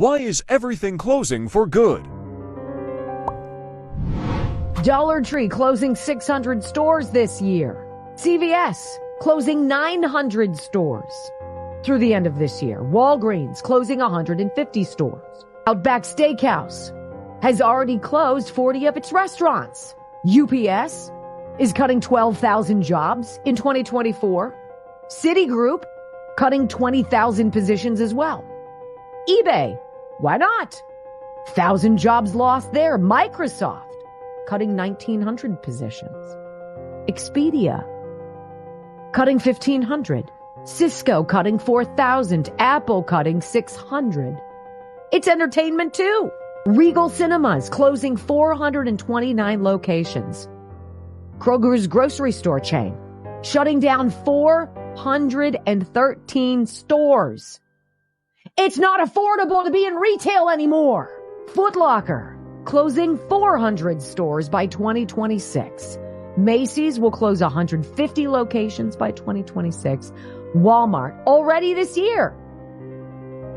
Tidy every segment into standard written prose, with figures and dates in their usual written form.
Why is everything closing for good? Dollar Tree closing 600 stores this year. CVS closing 900 stores through the end of this year. Walgreens closing 150 stores. Outback Steakhouse has already closed 40 of its restaurants. UPS is cutting 12,000 jobs in 2024. Citigroup cutting 20,000 positions as well. eBay, why not? 1,000 jobs lost there. Microsoft cutting 1,900 positions. Expedia cutting 1,500. Cisco cutting 4,000. Apple cutting 600. It's entertainment too. Regal Cinemas closing 429 locations. Kroger's grocery store chain shutting down 413 stores. It's not affordable to be in retail anymore. Foot Locker closing 400 stores by 2026. Macy's will close 150 locations by 2026. Walmart, already this year,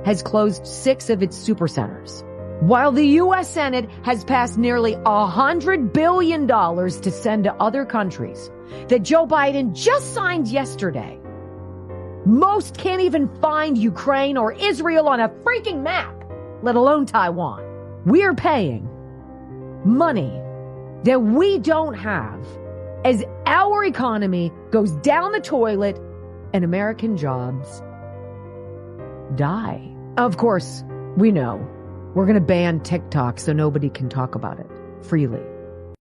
has closed 6 of its supercenters. While the U.S. Senate has passed nearly $100 billion to send to other countries that Joe Biden just signed yesterday, most can't even find Ukraine or Israel on a freaking map, let alone Taiwan. We're paying money that we don't have as our economy goes down the toilet and American jobs die. Of course, we know we're going to ban TikTok so nobody can talk about it freely.